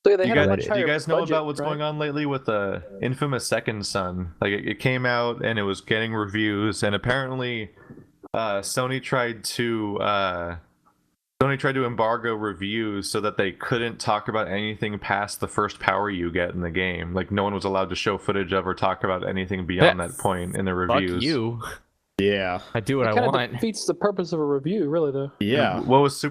So they Do had a much you higher guys know budget, about what's right? going on lately with the infamous Second Son? Like it came out and it was getting reviews, and apparently Sony tried to embargo reviews so that they couldn't talk about anything past the first power you get in the game. Like no one was allowed to show footage of or talk about anything beyond that point in the reviews. Fuck you. Yeah. I do what It I kind of want. defeats the purpose of a review, really, though. Yeah. And what was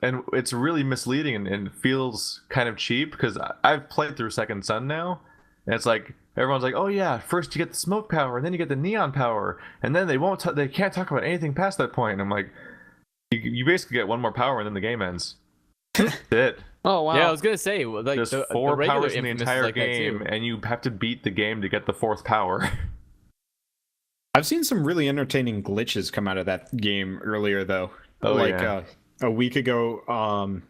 and it's really misleading and feels kind of cheap because I've played through Second Son now, and it's like everyone's like, oh yeah, first you get the smoke power and then you get the neon power, and then they can't talk about anything past that point. And I'm like, you basically get one more power and then the game ends. That's it. Oh wow. Yeah, I was gonna say like There's the four regular powers in the Infamous is entire like that game, too. and you have to beat the game to get the fourth power. I've seen some really entertaining glitches come out of that game earlier, though. Oh, yeah. A week ago,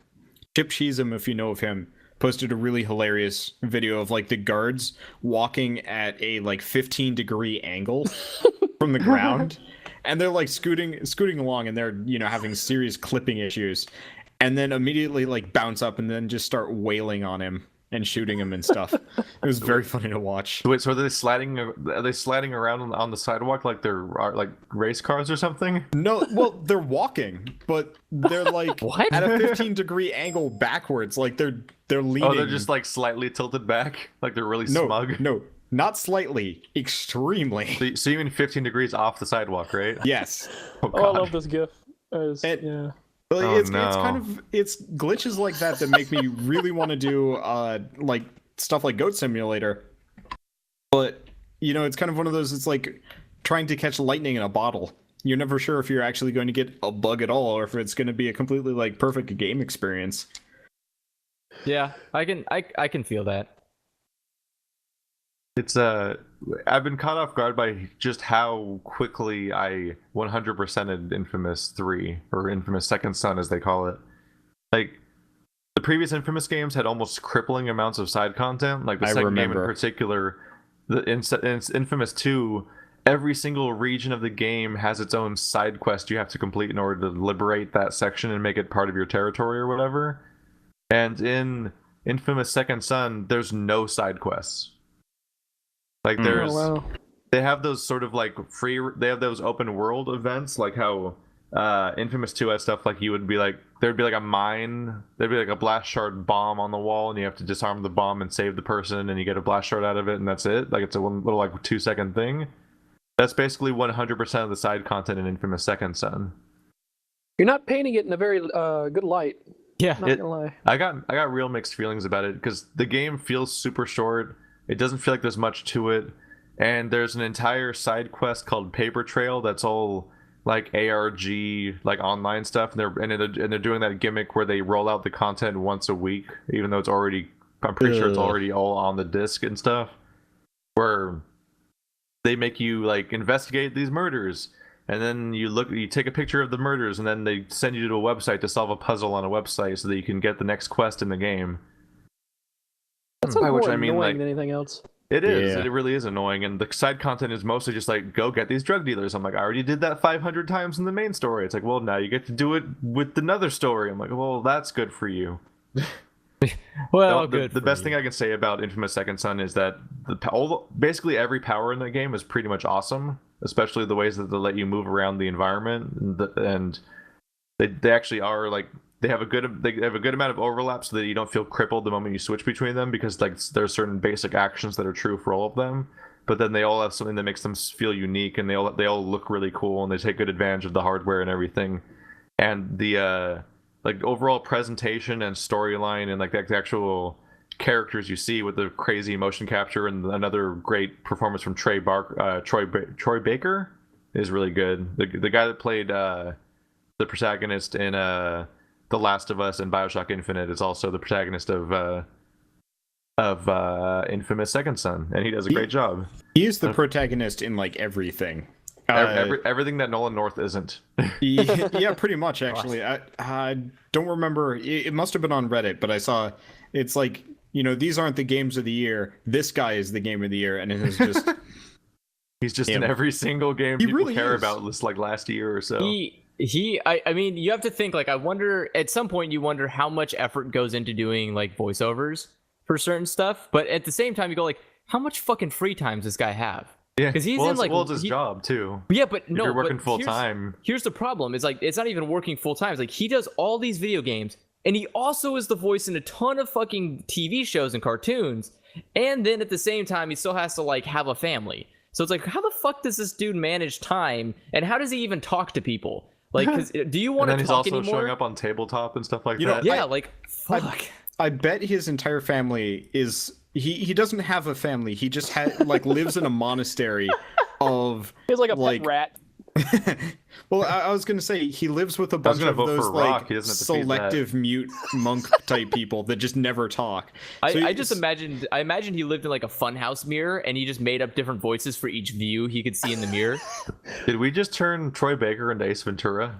Chip Sheezum, if you know of him, posted a really hilarious video of like the guards walking at a like 15-degree angle from the ground, and they're like scooting along, and they're having serious clipping issues, and then immediately like bounce up and then just start wailing on him and shooting him and stuff. It was very funny to watch. Wait, so are they sliding around on the sidewalk like they're like race cars or something? No, well, they're walking, but they're like What? at a 15-degree angle backwards, like they're leaning. Oh, they're just like slightly tilted back, like they're really smug. No, not slightly, extremely. So you mean 15 degrees off the sidewalk, right? Yes. Oh, Oh, I God. love this GIF. And- Yeah. Like, Oh, it's no. kind of glitches like that make me really want to do like stuff like Goat Simulator. But it's kind of one of those. It's like trying to catch lightning in a bottle. You're never sure if you're actually going to get a bug at all, or if it's going to be a completely like perfect game experience. Yeah, I can feel that. It's I've been caught off guard by just how quickly I 100%ed Infamous 3 or Infamous Second Son as they call it. Like the previous Infamous games had almost crippling amounts of side content. Like the second game in particular, in Infamous 2, every single region of the game has its own side quest you have to complete in order to liberate that section and make it part of your territory or whatever. And in Infamous Second Son, there's no side quests. Like there's, they have those sort of like they have those open world events, like how Infamous 2 has stuff like you would be like, there'd be like a mine, there'd be like a blast shard bomb on the wall, and you have to disarm the bomb and save the person, and you get a blast shard out of it, and that's it. Like it's a one little like 2-second thing. That's basically 100% of the side content in Infamous Second Son. You're not painting it in a very good light. Yeah. Not gonna lie. I got real mixed feelings about it because the game feels super short. It doesn't feel like there's much to it, and there's an entire side quest called Paper Trail that's all like ARG, like online stuff, and they're doing that gimmick where they roll out the content once a week, even though it's already, I'm pretty sure it's already all on the disc and stuff, where they make you like investigate these murders, and then you take a picture of the murders, and then they send you to a website to solve a puzzle on a website so that you can get the next quest in the game. That's By more which I mean, annoying like, than anything else. It is. Yeah. It really is annoying, and the side content is mostly just like, go get these drug dealers. I'm like, I already did that 500 times in the main story. It's like, well, now you get to do it with another story. I'm like, well, that's good for you. Well, The best thing I can say about Infamous Second Son is that basically every power in the game is pretty much awesome, especially the ways that they let you move around the environment, and they actually are like, they have a good amount of overlap so that you don't feel crippled the moment you switch between them, because like there's certain basic actions that are true for all of them, but then they all have something that makes them feel unique, and they all look really cool, and they take good advantage of the hardware and everything. And the like overall presentation and storyline and like the actual characters you see with the crazy motion capture and another great performance from Troy Baker is really good. The guy that played the protagonist in The Last of Us and BioShock Infinite is also the protagonist of Infamous Second Son, and he does a great job. He is the protagonist in like everything. Everything that Nolan North isn't. Yeah, pretty much actually. I don't remember. It must have been on Reddit, but I saw it's like, these aren't the games of the year. This guy is the game of the year, and it is just. He's just in every single game He people really care is. about this like last year or so. I mean, you have to think, like, I wonder, at some point you wonder how much effort goes into doing like voiceovers for certain stuff, but at the same time, you go like, how much fucking free time does this guy have? Yeah, because he's well, in like it's his job too. Yeah, but If no, you're working but full time. Here's the problem: is like it's not even working full time. It's like he does all these video games, and he also is the voice in a ton of fucking TV shows and cartoons, and then at the same time, he still has to like have a family. So it's like, how the fuck does this dude manage time, and how does he even talk to people? Like, 'cause, do you want to talk he's also anymore? showing up on tabletop and stuff like You know, that. Yeah, like fuck. I bet his entire family is he doesn't have a family. He just like lives in a monastery of He's like a pet rat. Well, I was gonna say he lives with a bunch of those like selective mute monk type people that just never talk. I imagined he lived in like a funhouse mirror, and he just made up different voices for each view he could see in the mirror. Did we just turn Troy Baker into Ace Ventura?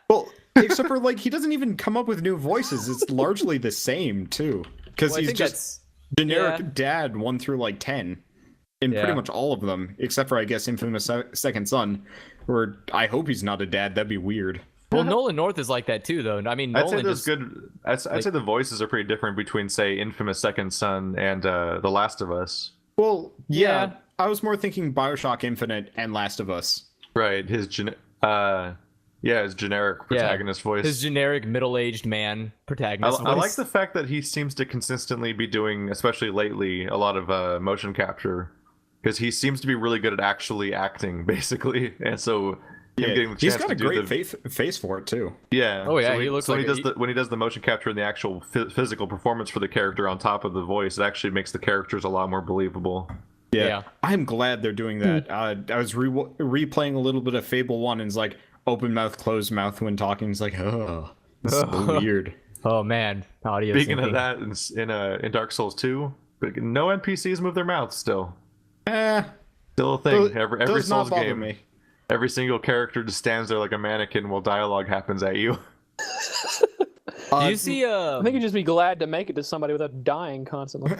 Well, except for like he doesn't even come up with new voices. It's largely the same too, because he's just generic dad 1 through like 10 in pretty much all of them, except for I guess Infamous Second Son, where I hope he's not a dad. That'd be weird. Well, Nolan North is like that too, though. I mean, I'd say the voices are pretty different between, say, Infamous Second Son and The Last of Us. Well, yeah, I was more thinking BioShock Infinite and Last of Us. Right, his generic protagonist voice. His generic middle-aged man protagonist voice. I like the fact that he seems to consistently be doing, especially lately, a lot of motion capture, because he seems to be really good at actually acting, basically, and so getting the chance he's got to a great face for it too. Yeah. Oh yeah, he looks like when he does the motion capture and the actual physical performance for the character on top of the voice, it actually makes the characters a lot more believable. Yeah. I'm glad they're doing that. I was replaying a little bit of Fable 1, and it's like open mouth, closed mouth when talking. It's like, oh, this is so weird. Oh man, audio. Speaking of that, in Dark Souls 2, but no NPCs move their mouths still. Still a thing. Every Souls game. Me. Every single character just stands there like a mannequin while dialogue happens at you. Do you see? I think you'd just be glad to make it to somebody without dying constantly.